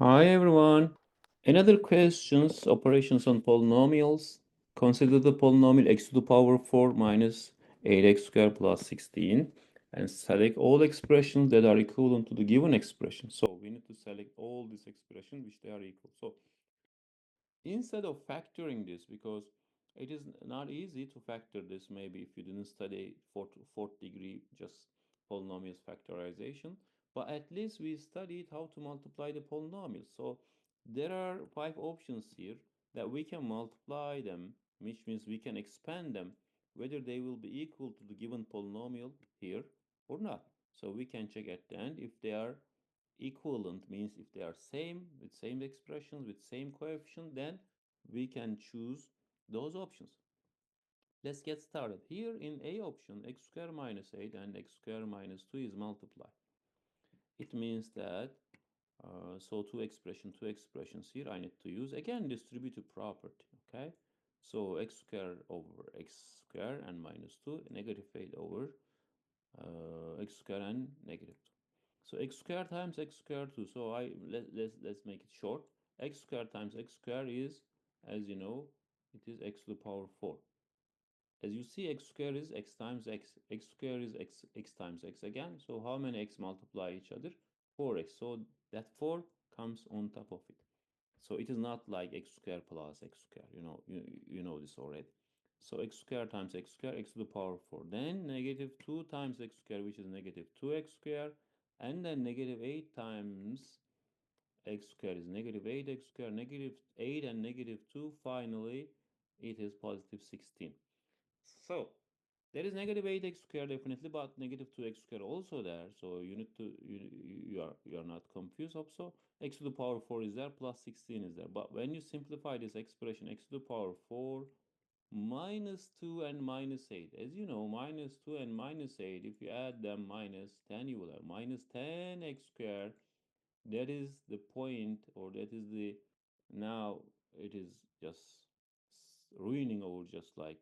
Hi everyone. Another questions, operations on polynomials. Consider the polynomial x to the power 4 minus 8x squared plus 16 and select all expressions that are equivalent to the given expression. So we need to select all these expressions which they are equal. So instead of factoring this, because it is not easy to factor this, maybe if you didn't study fourth degree just polynomials factorization, but at least we studied how to multiply the polynomials. So there are 5 options here that we can multiply them, which means we can expand them, whether they will be equal to the given polynomial here or not. So we can check at the end if they are equivalent, means if they are same with same expressions with same coefficient, then we can choose those options. Let's get started. Here in A option, x squared minus 8 and x squared minus 2 is multiplied. It means that so two expressions here I need to use again distributive property. Okay, so x squared over x squared and minus 2, negative 8 over x squared and negative 2. So x squared times x squared 2. So let's make it short. X squared times x squared is, as you know, it is x to the power 4. As you see, x squared is x times x. X squared is x times x again. So how many x multiply each other? 4x. So that 4 comes on top of it. So it is not like x squared plus x squared. You know this already. So x squared times x squared, x to the power 4. Then negative 2 times x squared, which is negative 2x squared. And then negative 8 times x squared is negative 8x squared, negative 8 and negative 2. Finally, it is positive 16. So there is negative 8x squared definitely, but negative 2x squared also there. So you need to you are not confused also. X to the power 4 is there, plus 16 is there. But when you simplify this expression, x to the power 4 minus 2 and minus 8. As you know, minus 2 and minus 8, if you add them minus 10, you will have minus 10x squared. That is the point, or that is the, now it is just ruining over just like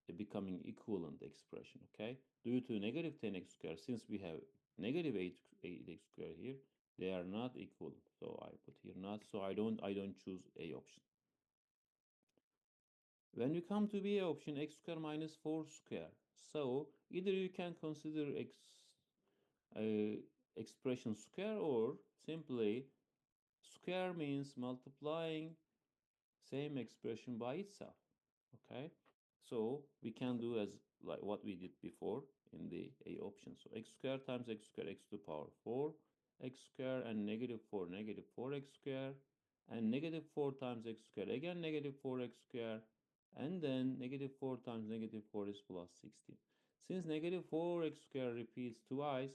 the becoming equivalent expression. Okay, due to negative 10x squared, since we have negative 8x squared here, they are not equal. So I put here not, so I don't choose A option. When you come to B option, x squared minus 4 squared. So either you can consider uh, expression square, or simply square means multiplying same expression by itself. Okay, so we can do as like what we did before in the A option. So x squared times x squared, x to the power 4, x squared and negative 4, negative 4x squared, and negative 4 times x squared, again negative 4x squared, and then negative 4 times negative 4 is plus 16. Since negative 4x squared repeats twice,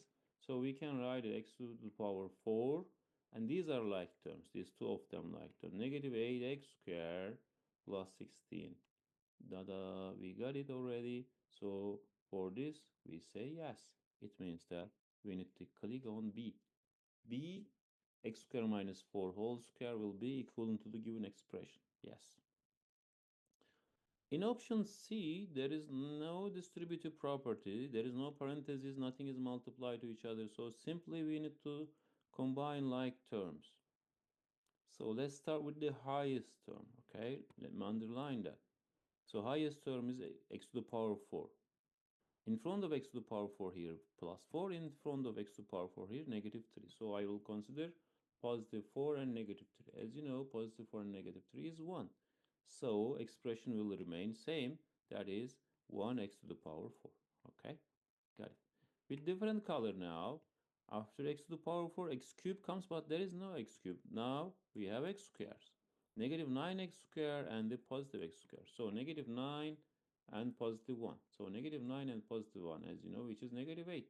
so we can write it x to the power 4, and these are like terms, these two of them like terms, negative 8x squared plus 16. Dada, we got it already. So for this, we say yes. It means that we need to click on B. B, x squared minus 4 whole square will be equivalent to the given expression. Yes. In option C, there is no distributive property. There is no parentheses. Nothing is multiplied to each other. So simply we need to combine like terms. So let's start with the highest term. Okay, let me underline that. So highest term is x to the power 4. In front of x to the power 4 here, plus 4. In front of x to the power 4 here, negative 3. So I will consider positive 4 and negative 3. As you know, positive 4 and negative 3 is 1. So expression will remain same. That is 1x to the power 4. Okay, got it. With different color now. After x to the power 4, x cubed comes, but there is no x cubed. Now we have x squares. Negative 9x squared and the positive x squared. So negative 9 and positive 1. So negative 9 and positive 1, as you know, which is negative 8.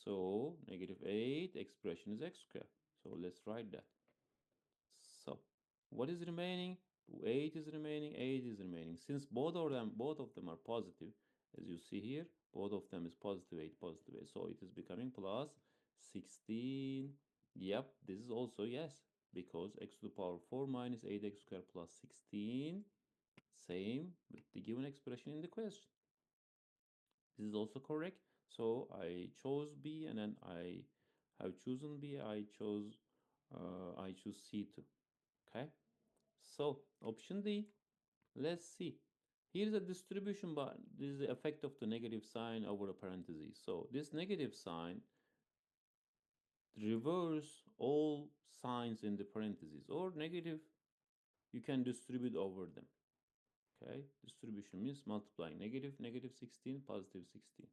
So negative 8 expression is x squared. So let's write that. So what is remaining? 8 is remaining, 8 is remaining. Since both of them are positive, as you see here, both of them is positive 8, positive 8. So it is becoming plus 16. Yep, this is also yes, because x to the power 4 minus 8x squared plus 16, same with the given expression in the question. This is also correct. So I chose B, and then I have chosen B. I chose I choose C2. Okay. So option D. Let's see. Here's a distribution bar. This is the effect of the negative sign over a parenthesis. So this negative sign reverse all signs in the parentheses, or negative you can distribute over them. Okay, distribution means multiplying negative negative 16 positive 16,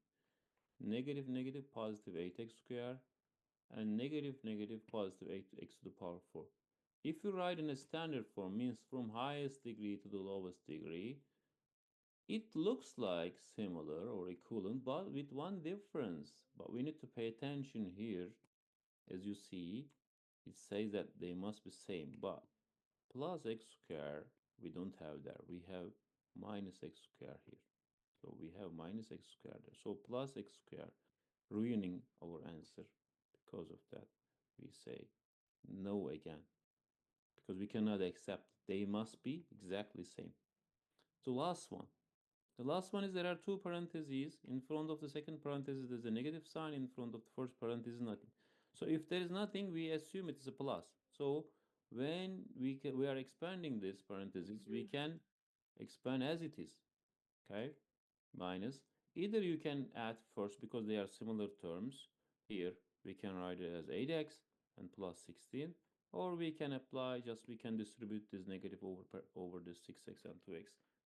negative negative positive 8x squared, and negative negative positive 8x to the power 4. If you write in a standard form, means from highest degree to the lowest degree, it looks like similar or equivalent, but with one difference. But we need to pay attention here. As you see, it says that they must be same, but plus x squared, we don't have that. We have minus x squared here. So we have minus x squared there. So plus x squared, ruining our answer. Because of that, we say no again. Because we cannot accept. They must be exactly same. So last one. The last one is there are two parentheses. In front of the second parenthesis, there's a negative sign. In front of the first parenthesis, nothing. So if there is nothing, we assume it is a plus. So when we are expanding this parenthesis, we can expand as it is. Okay, minus. Either you can add first because they are similar terms. Here we can write it as 8x and plus 16, or we can apply just we can distribute this negative over the 6x and 2x.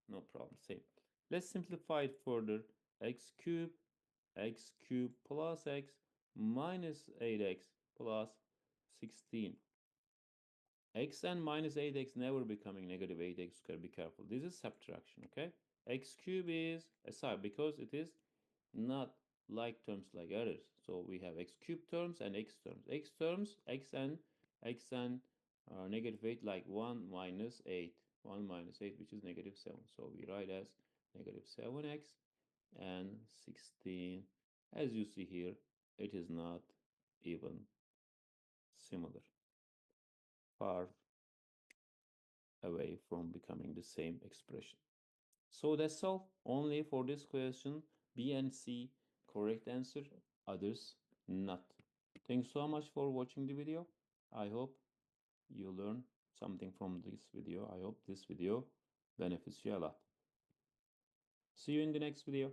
No problem. Same. Let's simplify it further. X cubed plus x minus 8x plus 16. X and minus 8x never becoming negative 8x squared. Be careful. This is subtraction, okay? X cube is aside because it is not like terms like others. So we have x cube terms and x terms. X and negative 8 like 1 minus 8. 1 minus 8, which is negative 7. So we write as negative 7x and 16. As you see here, it is not even similar. Far away from becoming the same expression. So that's all. Only for this question, B and C correct answer, others not. Thanks so much for watching the video. I hope you learn something from this video. I hope this video benefits you a lot. See you in the next video.